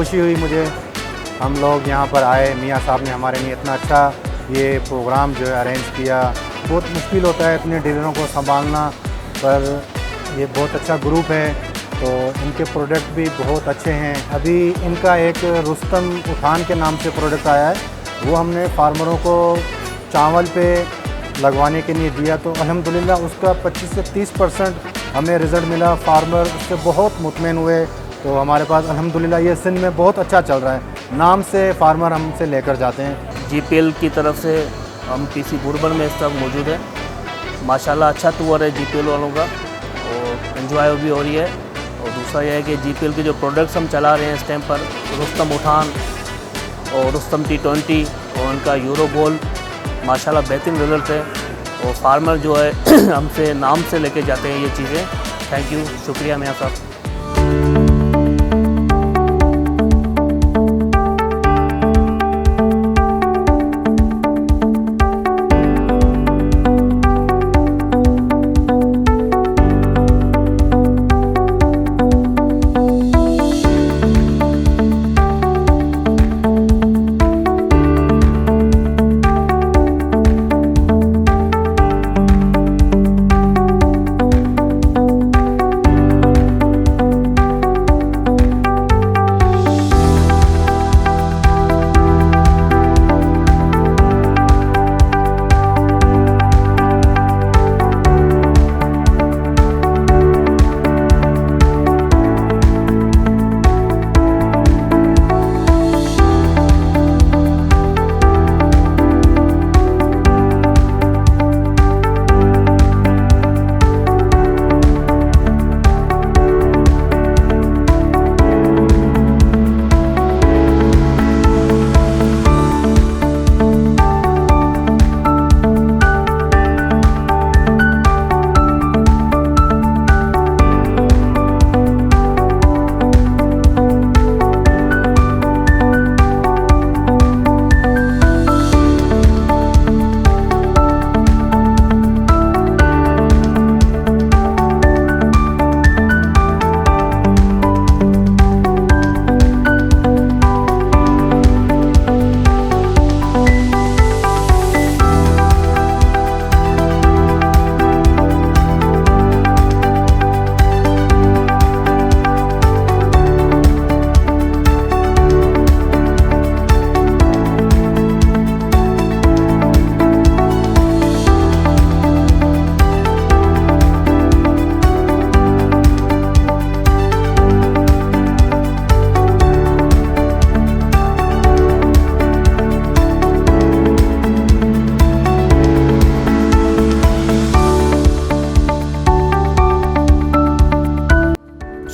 خوشی ہوئی مجھے، ہم لوگ یہاں پر آئے، میاں صاحب نے ہمارے لیے اتنا اچھا یہ پروگرام جو ہے ارینج کیا. بہت مشکل ہوتا ہے اتنے ڈیلروں کو سنبھالنا، پر یہ بہت اچھا گروپ ہے، تو ان کے پروڈکٹ بھی بہت اچھے ہیں. ابھی ان کا ایک رستم اٹھان کے نام سے پروڈکٹ آیا ہے، وہ ہم نے فارمروں کو چاول پہ لگوانے کے لیے دیا، تو الحمدللہ اس کا 25 سے 30% ہمیں رزلٹ ملا. فارمر اس سے بہت مطمئن ہوئے. تو ہمارے پاس الحمدللہ یہ سندھ میں بہت اچھا چل رہا ہے، نام سے فارمر ہم سے لے کر جاتے ہیں. جی پی ایل کی طرف سے ہم پی سی بوربن میں اس وقت موجود ہیں. ماشاءاللہ اچھا ٹور ہے جی پی ایل والوں کا، اور انجوائے بھی ہو رہی ہے. اور دوسرا یہ ہے کہ جی پی ایل کے جو پروڈکٹس ہم چلا رہے ہیں اس ٹائم پر، رستم اٹھان اور رستم T20 اور ان کا یورو گولڈ، ماشاءاللہ بہترین رزلٹ ہے. اور فارمر جو ہے ہم سے نام سے لے کے جاتے ہیں یہ چیزیں. تھینک یو، شکریہ میاں صاحب.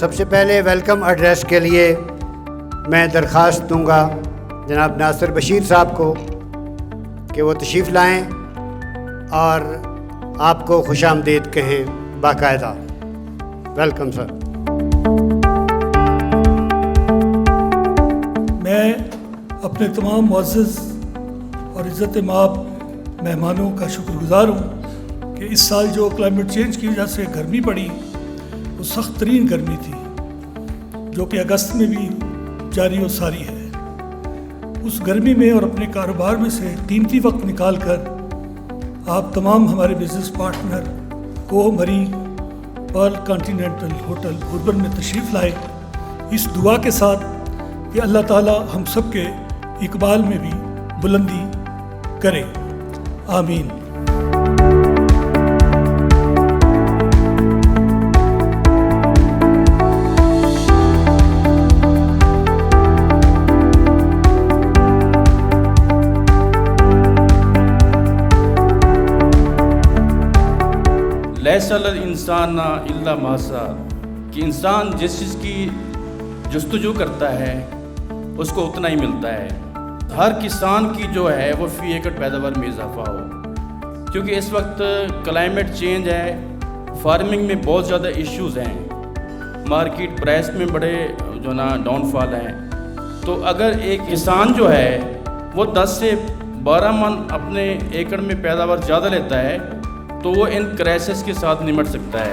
سب سے پہلے ویلکم ایڈریس کے لیے میں درخواست دوں گا جناب ناصر بشیر صاحب کو کہ وہ تشریف لائیں اور آپ کو خوش آمدید کہیں باقاعدہ. Welcome sir. میں اپنے تمام معزز اور عزت مآب مہمانوں کا شکر گزار ہوں کہ اس سال جو کلائمیٹ چینج کی وجہ سے گرمی پڑی، وہ سخت ترین گرمی تھی جو کہ اگست میں بھی جاری و ساری ہے. اس گرمی میں اور اپنے کاروبار میں سے قیمتی وقت نکال کر آپ تمام ہمارے بزنس پارٹنر کوہ مری پرل کانٹیننٹل ہوٹل بوربن میں تشریف لائے، اس دعا کے ساتھ کہ اللہ تعالی ہم سب کے اقبال میں بھی بلندی کرے. آمین. لیس علی الانسان الا ما سعی، کہ انسان جس چیز کی جستجو کرتا ہے اس کو اتنا ہی ملتا ہے. ہر کسان کی جو ہے وہ فی ایکڑ پیداوار میں اضافہ ہو، کیونکہ اس وقت کلائمیٹ چینج ہے، فارمنگ میں بہت زیادہ ایشوز ہیں، مارکیٹ پرائس میں بڑے جو نا ڈاؤن فال ہیں. تو اگر ایک کسان جو ہے وہ 10 سے 12 من اپنے ایکڑ میں پیداوار زیادہ لیتا ہے تو وہ ان کرائسس کے ساتھ نمٹ سکتا ہے.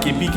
KPK,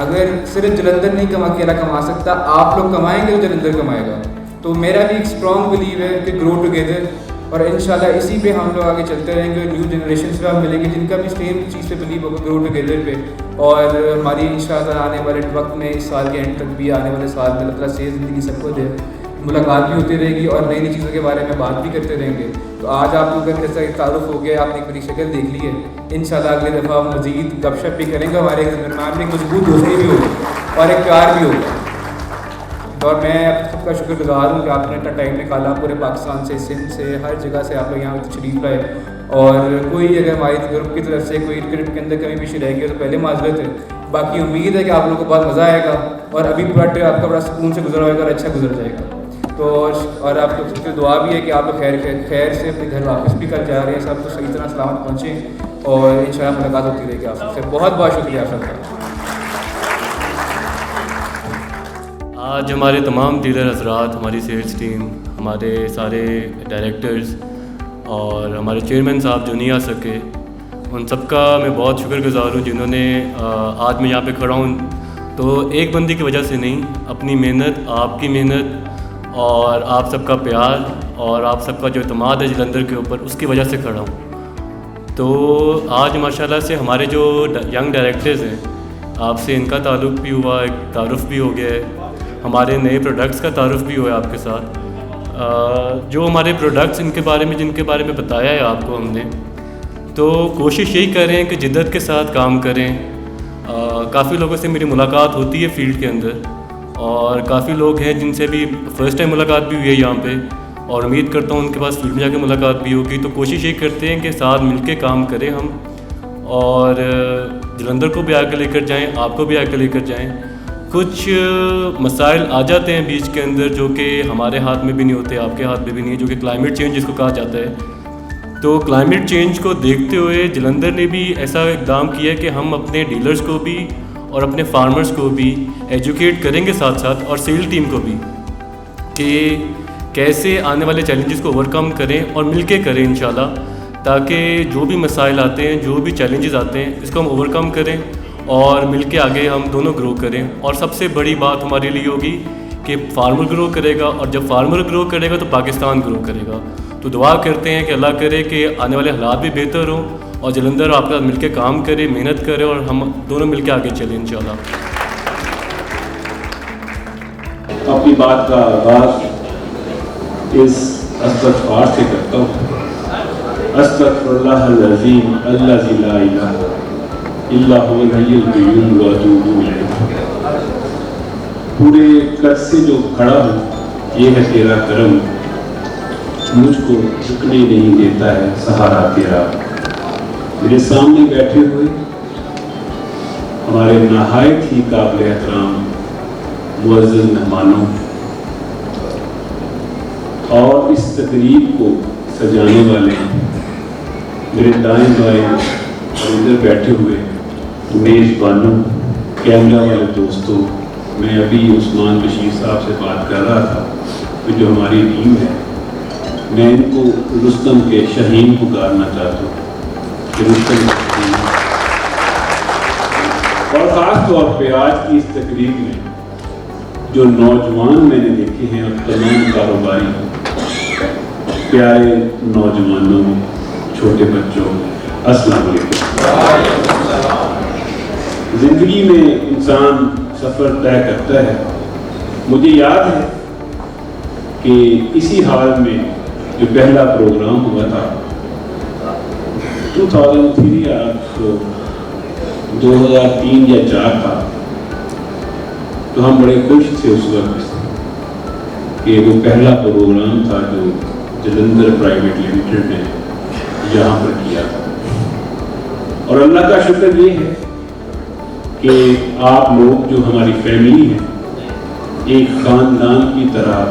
اگر صرف جلندر نہیں اکیلا کما سکتا، آپ لوگ کمائیں گے تو جلندر کمائے گا. تو میرا بھی ایک اسٹرانگ بلیو ہے کہ گرو ٹوگیدر، اور انشاءاللہ اسی پہ ہم لوگ آگے چلتے رہیں گے. نیو جنریشن سے ہم ملیں گے جن کا بھی سیم چیز پہ بلیو ہوگا، گرو ٹوگیدر پہ. اور ہماری انشاءاللہ آنے والے وقت میں، اس سال کے اینڈ تک بھی، آنے والے سال میں اللہ تعالیٰ صحیح زندگی سب کو دے، ملاقات بھی ہوتی رہے گی اور نئی نئی چیزوں کے بارے میں بات بھی کرتے رہیں گے. تو آج آپ لوگوں کا میرے ساتھ تعارف ہو گیا، آپ نے ایک میری شکل دیکھ لی ہے. انشاءاللہ اگلی دفعہ ہم مزید گپ شپ بھی کریں گے، ہمارے درمیان میں ایک مضبوط دوستی بھی ہوگی اور ایک پیار بھی ہوگا. اور میں آپ سب کا شکر گزار ہوں کہ آپ نے اتنا ٹائم نکالا، پورے پاکستان سے، سندھ سے، ہر جگہ سے آپ لوگ یہاں تشریف لائے. اور کوئی اگر ہماری گروپ کی طرف سے کوئی ٹرپ کے اندر کمی پیشی رہ گئی تو پہلے معذرت ہے. باقی امید ہے کہ آپ لوگوں کو بہت مزہ آئے گا اور ابھی پورا ٹرپ آپ کا بڑا سکون سے گزرا ہوئے گا اور اچھا گزر جائے گا. تو اور آپ لوگ سب کی دعا بھی ہے کہ آپ خیر سے اپنے گھر واپس بھی کر جا رہے ہیں، سب کو صحیح طرح سلامت پہنچیں اور انشاءاللہ ملاقات ہوتی رہے گی. آپ سب سے بہت بہت شکریہ آپ سب کا. آج ہمارے تمام ڈیلر حضرات، ہماری سیلز ٹیم، ہمارے سارے ڈائریکٹرز اور ہمارے چیئرمین صاحب جو نہیں آ سکے، ان سب کا میں بہت شکر گزار ہوں جنہوں نے آج میں یہاں پہ کھڑا ہوں تو ایک بندے کی وجہ سے نہیں، اپنی محنت، آپ کی محنت اور آپ سب کا پیار اور آپ سب کا جو اعتماد ہے جلندر کے اوپر، اس کی وجہ سے کھڑا ہوں. تو آج ماشاءاللہ سے ہمارے جو ینگ ڈائریکٹرز ہیں، آپ سے ان کا تعلق بھی ہوا، ایک تعارف بھی ہو گیا ہے، ہمارے نئے پروڈکٹس کا تعارف بھی ہوا ہے آپ کے ساتھ. جو ہمارے پروڈکٹس ان کے بارے میں، جن کے بارے میں بتایا ہے آپ کو ہم نے، تو کوشش یہی کریں کہ جدت کے ساتھ کام کریں. کافی لوگوں سے میری ملاقات ہوتی ہے فیلڈ کے اندر اور کافی لوگ ہیں جن سے بھی فرسٹ ٹائم ملاقات بھی ہوئی ہے یہاں پہ، اور امید کرتا ہوں ان کے پاس فیلڈ میں جا کے ملاقات بھی ہوگی. تو کوشش یہی کرتے ہیں کہ ساتھ مل کے کام کریں ہم، اور جلندر کو بھی آگے لے کر جائیں، آپ کو بھی آگے لے کر جائیں. کچھ مسائل آ جاتے ہیں بیچ کے اندر جو کہ ہمارے ہاتھ میں بھی نہیں ہوتے، آپ کے ہاتھ میں بھی نہیں ہے، جو کہ کلائمیٹ چینج جس کو کہا جاتا ہے. تو کلائمیٹ چینج کو دیکھتے ہوئے جلندر نے بھی ایسا اقدام کیا کہ ہم اپنے ڈیلرز کو بھی اور اپنے فارمرز کو بھی ایجوکیٹ کریں گے ساتھ ساتھ، اور سیل ٹیم کو بھی، کہ کیسے آنے والے چیلنجز کو اوور کم کریں اور مل کے کریں انشاءاللہ، تاکہ جو بھی مسائل آتے ہیں، جو بھی چیلنجز آتے ہیں، اس کو ہم اوور کم کریں اور مل کے آگے ہم دونوں گرو کریں. اور سب سے بڑی بات ہمارے لیے ہوگی کہ فارمر گرو کرے گا، اور جب فارمر گرو کرے گا تو پاکستان گرو کرے گا. تو دعا کرتے ہیں کہ اللہ کرے کہ آنے والے حالات بھی بہتر ہوں اور جلندر آپ کے ساتھ مل کے کام کرے، محنت کرے اور ہم دونوں مل کے آگے چلیں انشاءاللہ. اپنی بات کا آغاز اس استغفار سے کرتا ہوں. استغفر اللہ العظیم الذی لا الہ الا هو الحی القیوم واتوب الیہ. پورے قد سے جو کھڑا ہوں، یہ ہے تیرا کرم، مجھ کو جھکنے نہیں دیتا ہے سہارا تیرا. میرے سامنے بیٹھے ہوئے ہمارے نہایت ہی قابل احترام معزز مہمانوں اور اس تقریب کو سجانے والے میرے دائیں بائیں اور ادھر بیٹھے ہوئے میزبانوں، کیمرہ والے دوستوں، میں ابھی عثمان بشیر صاحب سے بات کر رہا تھا کہ جو ہماری ٹیم ہے، میں ان کو رستم کے شہین پکارنا چاہتا ہوں کہ رستم کے شہین. اور خاص طور پہ آج کی اس تقریب میں جو نوجوان میں نے دیکھے ہیں اور تمام کاروباری پیارے نوجوانوں، چھوٹے بچوں، السلام علیکم. زندگی میں انسان سفر طے کرتا ہے. مجھے یاد ہے کہ اسی حال میں جو پہلا پروگرام ہوا تھا 2003 یا 2003 یا 2004 تھا، تو ہم بڑے خوش تھے اس وقت کہ وہ پہلا پروگرام تھا جو جلندر پرائیویٹ لمیٹڈ نے یہاں پر کیا تھا. اور اللہ کا شکر یہ ہے کہ آپ لوگ جو ہماری فیملی ہیں، ایک خاندان کی طرح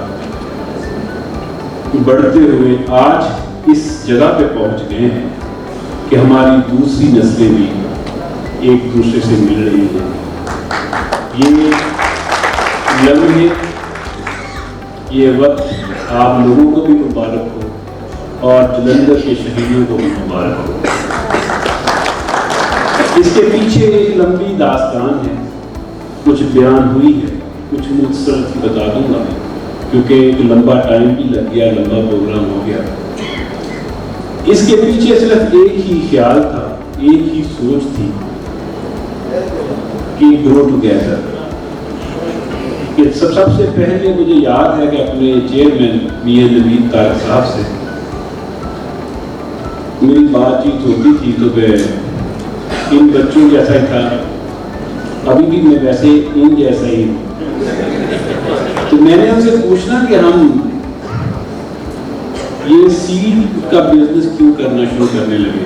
بڑھتے ہوئے آج اس جگہ پہ پہنچ گئے ہیں کہ ہماری دوسری نسلیں بھی ایک دوسرے سے مل رہی ہیں. یہ لمحے، یہ وقت آپ لوگوں کو بھی مبارک ہو اور جلندر کے شہیدوں کو بھی مبارک ہو. اس کے پیچھے ایک لمبی داستان ہے کچھ بیان ہوئی ہے، کچھ مختصر بتا دوں گا کیونکہ ایک لمبا ٹائم بھی لگ گیا، لمبا پروگرام ہو گیا۔ اس کے پیچھے صرف ایک ہی خیال تھا، ایک ہی سوچ تھی کہ گرو ٹوگیدر۔ کہ سب سے پہلے مجھے یاد ہے کہ اپنے چیئرمین میاں نوید طارق صاحب سے میری بات چیت ہوتی تھی تو میں ان بچوں جیسا ہی تھا، ابھی بھی میں ویسے ان جیسا ہی ہوں۔ تو میں نے ان سے پوچھنا کہ ہم یہ سیڈ کا بزنس کیوں کرنا شروع کرنے لگے،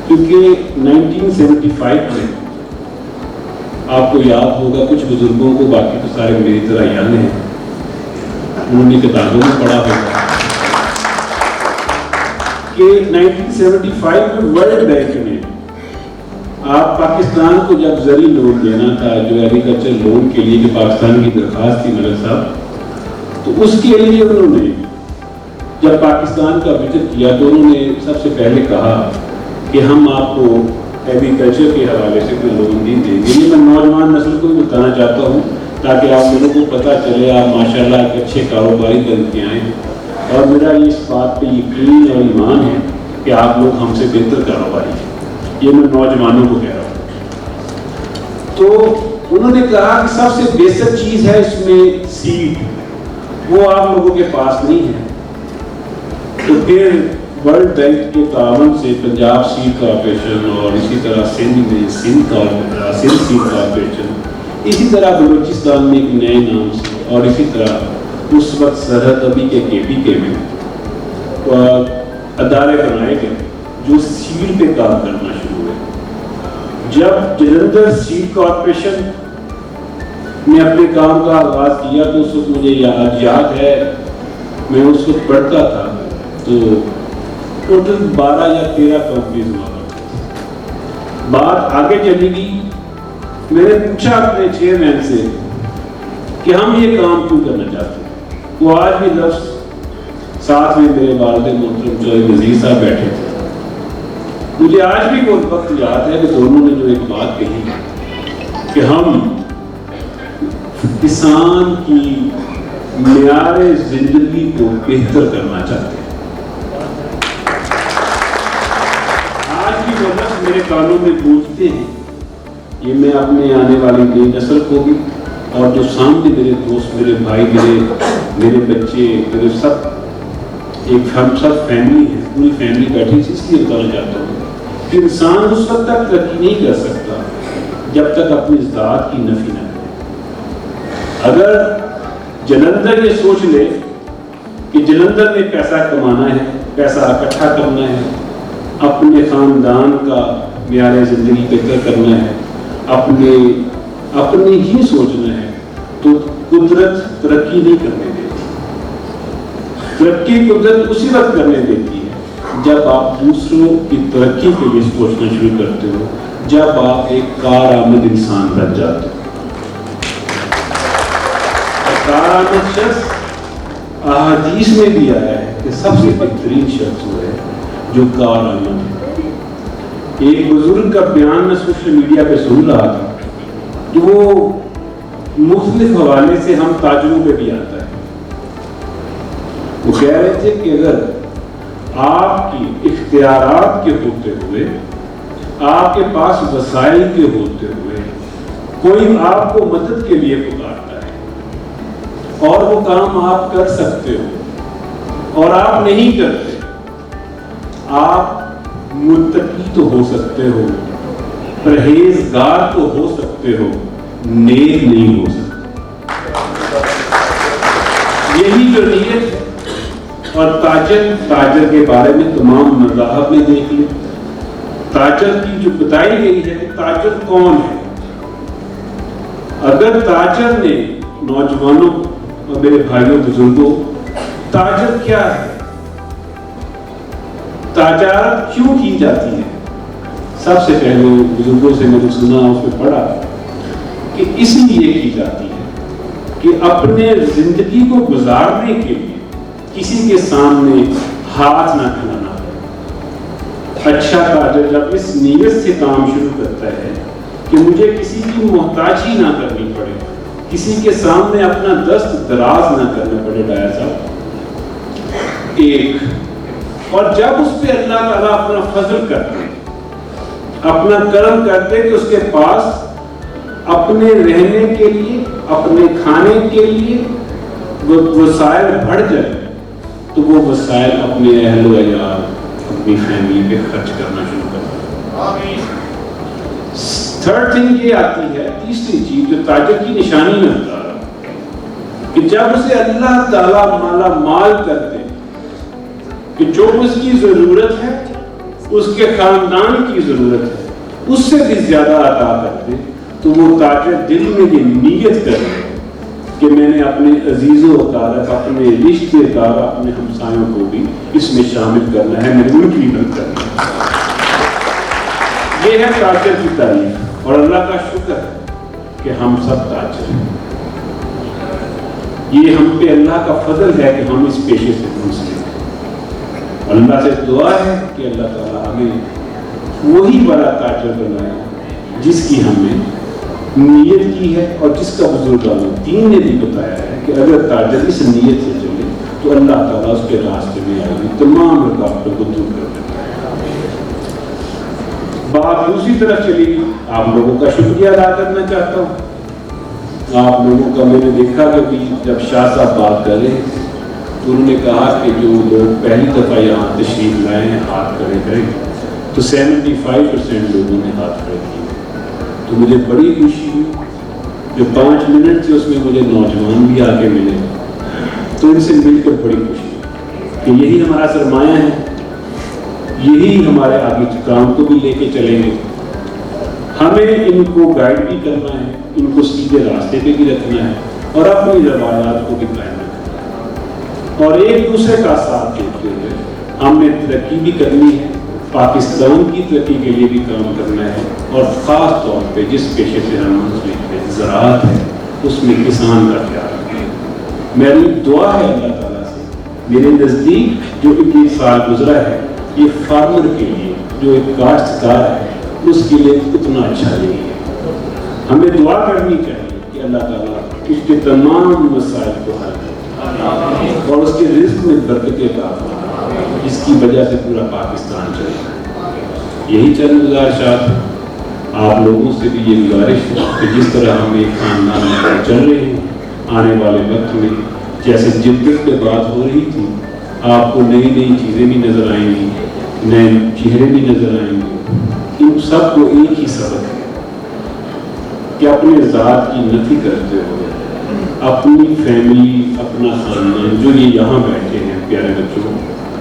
کیونکہ 1975 میں آپ کو یاد ہوگا، کچھ بزرگوں کو، باقی تو سارے میری طرح یاد ہیں، انہوں نے کتابوں میں پڑھا ہوگا کہ 1975 میں ورلڈ بینک نے آپ پاکستان کو جب زرعی لون دینا تھا، جو ایگریکلچر لون کے لیے کہ پاکستان کی درخواست تھی ملک صاحب، تو اس کے لیے انہوں نے جب پاکستان کا وزٹ کیا تو انہوں نے سب سے پہلے کہا کہ ہم آپ کو ایگریکلچر کے حوالے سے کوئی لون نہیں دیں گے۔ یہ میں نوجوان نسل کو بھی بتانا چاہتا ہوں تاکہ آپ لوگوں کو پتہ چلے، آپ ماشاءاللہ ایک اچھے کاروباری بن کے آئیں، اور میرا اس بات پہ یقین اور ایمان ہے کہ آپ لوگ ہم سے بہتر کاروباری ہیں، یہ میں نوجوانوں کو کہہ رہا ہوں۔ تو انہوں نے کہا کہ سب سے بیسک چیز ہے اس میں سیڈ، وہ آپ لوگوں کے پاس نہیں ہے۔ تو پھر ورلڈ بینک کے تعاون سے پنجاب سیڈ کارپوریشن اور اسی طرح سندھ میں سندھ سیڈ کارپوریشن، اسی طرح بلوچستان میں ایک نئے نام سے، اور اسی طرح اس وقت سرحد ابھی کے KPK میں ادارے بنائے گئے جو سیڈ پہ کام کرنا شروع ہوئے۔ جب جلندھر سیڈ کارپوریشن نے اپنے کام کا آغاز کیا تو اس وقت مجھے یاد ہے، میں اس وقت پڑھتا تھا تو ٹوٹل 12 یا 13 کمپنیز ہوا کرتی تھی۔ بات آگے چلی گئی، میں نے پوچھا اپنے چیئرمین سے کہ ہم یہ کام کیوں کرنا چاہتے ہیں۔ وہ آج بھی لفظ، ساتھ میں میرے والد محترم چودھری نذیر صاحب بیٹھے تھے، مجھے آج بھی وہ وقت یاد ہے کہ دونوں نے جو ایک بات کہی کہ ہم کسان کی معیار زندگی کو بہتر کرنا چاہتے ہیں۔ میرے کانوں میں گونجتے ہیں، یہ میں اپنے آنے والی نئی نسل کو بھی، اور جو سامنے میرے دوست، میرے بھائی، میرے بچے، میرے سب، ایک ہم سب فیملی ہے، پوری فیملی بیٹھی تھی، اس لیے بتانا چاہتا ہوں کہ انسان اس وقت تک ترقی نہیں کر سکتا جب تک اپنی ذات کی نفی نہ کرے۔ اگر جلندھر یہ سوچ لے کہ جلندھر میں پیسہ کمانا ہے، پیسہ اکٹھا کرنا ہے، اپنے خاندان کا معیار زندگی بہتر کرنا ہے، اپنے ہی سوچنا ہے، تو قدرت ترقی نہیں کرنے دیتی۔ ترقی قدرت اسی وقت کرنے دیتی ہے جب آپ دوسروں کی ترقی کے لیے سوچنا شروع کرتے ہو، جب آپ ایک کارآمد انسان بن جاتے ہو۔ کارآمد شخص احادیث میں بھی آیا ہے کہ سب سے بہترین شخص وہ ہے جو کارآمد ہے۔ ایک بزرگ کا بیان میں سوشل میڈیا پہ سن رہا تھا کہ وہ مختلف حوالے سے ہم تاجروں پہ بھی آتا ہے۔ وہ کہہ رہے تھے کہ اگر آپ کی اختیارات کے ہوتے ہوئے، آپ کے پاس وسائل کے ہوتے ہوئے کوئی آپ کو مدد کے لیے پکارتا ہے اور وہ کام آپ کر سکتے ہو اور آپ نہیں کرتے، آپ متقی تو ہو سکتے ہو، پرہیزگار تو ہو سکتے ہو، نیک نہیں ہو سکتے۔ یہی جو نیت ہے، اور تاجر کے بارے میں تمام مذاہب میں دیکھ لیں، تاجر کی جو بتائی گئی ہے کہ تاجر کون ہے۔ اگر تاجر نے، نوجوانوں اور میرے بھائیوں بزرگوں، تاجر کیا ہے، تجارت کیوں کی جاتی ہے؟ سب سے پہلے بزرگوں سے میں نے سنا، اس میں پڑھا کہ اس لیے کی جاتی ہے کہ اپنے زندگی کو گزارنے کے لیے کسی کے سامنے ہاتھ نہ پھیلانا پڑے۔ اچھا تاجر جب اس نیت سے کام شروع کرتا ہے کہ کہ مجھے کسی کی محتاجی نہ کرنی پڑے، کسی کے سامنے اپنا دست دراز نہ کرنا پڑے ڈایا صاحب، ایک۔ اور جب اس پہ اللہ تعالیٰ اپنا فضل کرتے، اپنا کرم کرتے کہ اس کے پاس اپنے رہنے کے لیے، اپنے کھانے کے لیے وسائل بڑھ جائے، تو وہ وسائل اپنے اہل و عیال، اپنی فیملی پہ خرچ کرنا شروع کرتا ہے۔ تھرڈ تھنگ یہ آتی ہے، تیسری چیز جو تاجر کی نشانی میں بتا رہا کہ جب اسے اللہ تعالیٰ مالا مال کرتے کہ جو اس کی ضرورت ہے، اس کے خاندان کی ضرورت ہے، اس سے بھی زیادہ عطا کرتے، تو وہ تاجر دل میں یہ نیت کرے کہ میں نے اپنے عزیز و اقارب، اپنے رشتے دار، اپنے ہمسایوں کو بھی اس میں شامل کرنا ہے، میں نے ان کی مدد کرنی ہے۔ یہ ہے تاجر کی تعریف، اور اللہ کا شکر ہے کہ ہم سب تاجر ہیں۔ یہ ہم پہ اللہ کا فضل ہے کہ ہم اس پیشے سے منسلک ہیں۔ اللہ سے دعا ہے کہ اللہ تعالیٰ ہمیں وہی بڑا تاجر بنائے جس کی ہم نے نیت کی ہے، اور جس کا بزرگان دین نے بھی بتایا ہے کہ اگر تاجر اس نیت سے چلے تو اللہ تعالیٰ اس کے راستے میں آئے گی تمام رکاوٹوں کو دور کر دیتا ہے۔ بات دوسری طرف چلی گئی، آپ لوگوں کا شکریہ ادا کرنا چاہتا ہوں۔ آپ لوگوں کا میں نے دیکھا کہ جب شاہ صاحب بات کر رہے تو انہوں نے کہا کہ جو لوگ پہلی دفعہ یہاں تشریف لائے ہیں ہاتھ کھڑے کریں، تو 75% لوگوں نے ہاتھ کھڑے کیے، تو مجھے بڑی خوشی ہوئی۔ جو 5 منٹ تھے اس میں مجھے نوجوان بھی آ کے ملے، تو ان سے مل کر بڑی خوشی کہ یہی ہمارا سرمایہ ہے، یہی ہمارے آگے کام کو بھی لے کے چلیں گے۔ ہمیں ان کو گائیڈ بھی کرنا ہے، ان کو سیدھے راستے پہ بھی رکھنا ہے، اور اپنی روایات کو بھی قائم رکھنا ہے، اور ایک دوسرے کا ساتھ دیتے ہوئے ہم نے ترقی بھی کرنی ہے، پاکستان کی ترقی کے لیے بھی کام کرنا ہے، اور خاص طور پہ جس پیشے سے ہم منسلک ہیں، زراعت ہے، اس میں کسان کا خیال رکھیں۔ میری دعا ہے اللہ تعالیٰ سے، میرے نزدیک جو 21 سال گزرا ہے، یہ فارمر کے لیے، جو ایک کاشتکار ہے، اس کے لیے اتنا اچھا نہیں ہے۔ ہمیں دعا کرنی چاہیے کہ اللہ تعالیٰ اس کے تمام مسائل کو حل کرے اور اس کے رزق میں برکتیں عطا فرمائے، جس کی وجہ سے پورا پاکستان چلے۔ یہی چند گزارشات، آپ لوگوں سے بھی یہ گزارش ہے کہ جس طرح ہم ایک خاندان میں چل رہے ہیں، آنے والے وقت میں جیسے جدت پہ بات ہو رہی تھی، آپ کو نئی نئی چیزیں بھی نظر آئیں گی، نئے چہرے بھی نظر آئیں گے۔ ان سب کو ایک ہی سبق ہے کہ اپنے ذات کی نفی کرتے ہوئے اپنی فیملی، اپنا خاندان، جو یہ یہاں بیٹھے ہیں پیارے بچوں،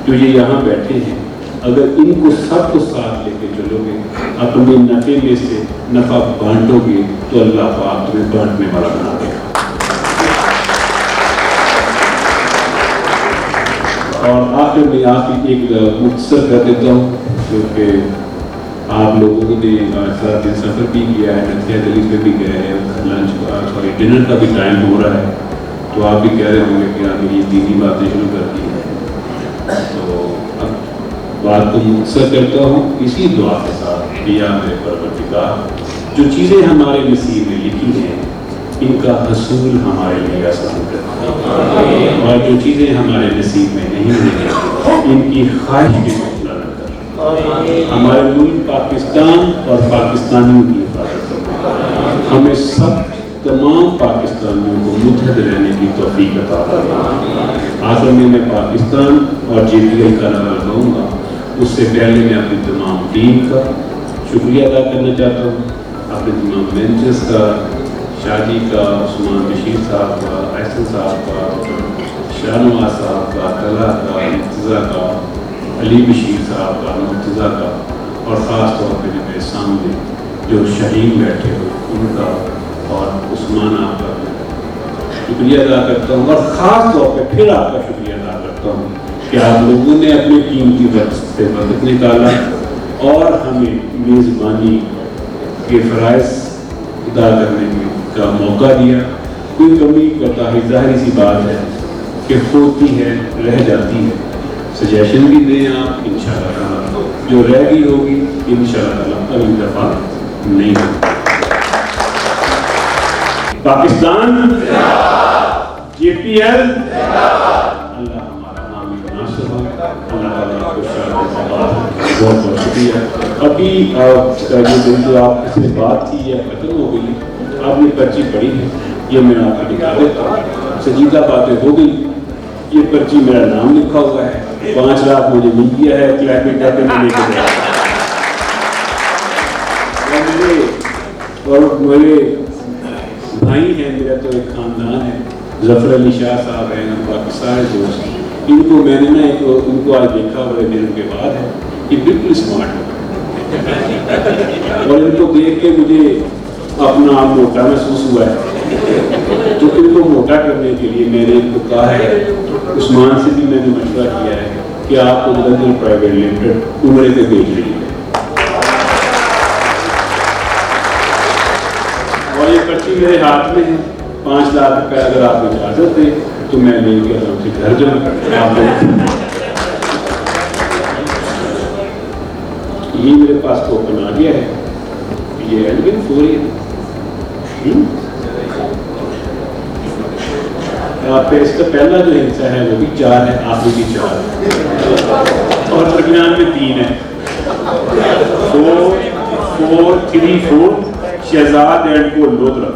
جو یہ یہاں بیٹھے ہیں، اگر ان کو سب کو ساتھ لے کے چلو گے، اپنے نفع میں سے نفع بانٹو گے، تو اللہ پاک تمہیں بانٹنے والا بنا دے گا۔ اور آخر میں آپ ایک مختصر کر دیتا ہوں، کیونکہ آپ لوگوں نے سارا دن سفر بھی کیا ہے، نتھیا گلی پہ بھی گئے ہیں، لنچ کا ڈنر کا بھی ٹائم ہو رہا ہے، تو آپ بھی کہہ رہے ہوں گے کہ آپ یہ دینی باتیں شروع کر دی ہیں۔ تو اب بات کو مختصر کرتا ہوں اسی دعا کے ساتھ کہ یا میرے پروردگار، جو چیزیں ہمارے نصیب میں لکھی ہیں ان کا حصول ہمارے لیے آسان کر، اور جو چیزیں ہمارے نصیب میں نہیں ہیں ان کی خواہش بھی پورا نہ کر۔ ہمارے ملک پاکستان اور پاکستانیوں کی حفاظت کریں، ہمیں سب تمام پاکستانیوں کو متحد رہنے کی توفیق عطا فرمائے۔ آخر میں پاکستان اور JPL کا نام لگاؤں گا، اس سے پہلے میں اپنی تمام ٹیم کا شکریہ ادا کرنا چاہتا ہوں، اپنے تمام مینیجرز کا، شادی کا، عثمان بشیر صاحب کا، احسن صاحب کا، شاہ نواز صاحب کا، طلحہ کا، مرتضیٰ کا، علی بشیر صاحب کا، مرتضیٰ کا، اور خاص طور پہ میرے سامنے جو شہین بیٹھے ہوئے ان کا، اور عثمان آپ کا شکریہ ادا کرتا ہوں، اور خاص طور پہ پھر آپ کا شکریہ ادا کرتا ہوں کہ آپ لوگوں نے اپنے قیمتی وقت سے وقت نکالا اور ہمیں میزبانی کے فرائض ادا کرنے کا موقع دیا۔ کوئی کمی کوتاہی ظاہری سی بات ہے کہ ہوتی ہے، رہ جاتی ہے، سجیشن بھی دیں آپ، انشاءاللہ جو رہ گئی ہوگی انشاءاللہ اگلی دفعہ نہیں ہوگی۔ پاکستان JPL اللہ ہمارا نام مناسب ہو. اللہ تعالیٰ کو بہت بہت شکریہ. ابھی جو آپ سے بات کی ہے ختم ہو گئی. آپ نے پرچی پڑھی ہے, یہ میں آپ کو دکھا دیتا ہوں. سنجیدہ باتیں ہو گئی. یہ پرچی میرا نام لکھا ہوا ہے, 5 لاکھ مجھے مل گیا ہے کلیپیٹا پہ میں لے کے گیا. اور میرے بھائی ہیں, میرا تو ایک خاندان ہے, ظفر علی شاہ صاحب ہیں, ہم باقی سارے دوست. ان کو میں نے نا ان کو آج دیکھا بڑے دنوں کے بعد ہے, یہ بالکل اسمارٹ ہے اور ان کو دیکھ کے مجھے اپنا آپ موٹا محسوس ہوا ہے. تو ان کو موٹا کرنے کے لیے میں نے ان کو کہا ہے, عثمان سے بھی میں نے مشورہ کیا ہے کہ آپ کو جلدی پرائیویٹ لمیٹڈ عمرے پہ بھیج رہی ہے. اور یہ پرچی میرے ہاتھ میں ہے. 5 لاکھ روپے اگر آپ اجازت دیں تو میں لے کے آرام سے گھر جاؤں. آپ یہ میرے پاس ٹوکن آ گیا ہے, یہ ایڈمن فوری ہے. آپ پہ اس کا پہلا جو حصہ ہے وہ بھی 4 ہے, آخری بھی 4 ہے اور درمیان میں 3 ہے. 4 4 3 4 شہزاد اینڈ کو لودرا.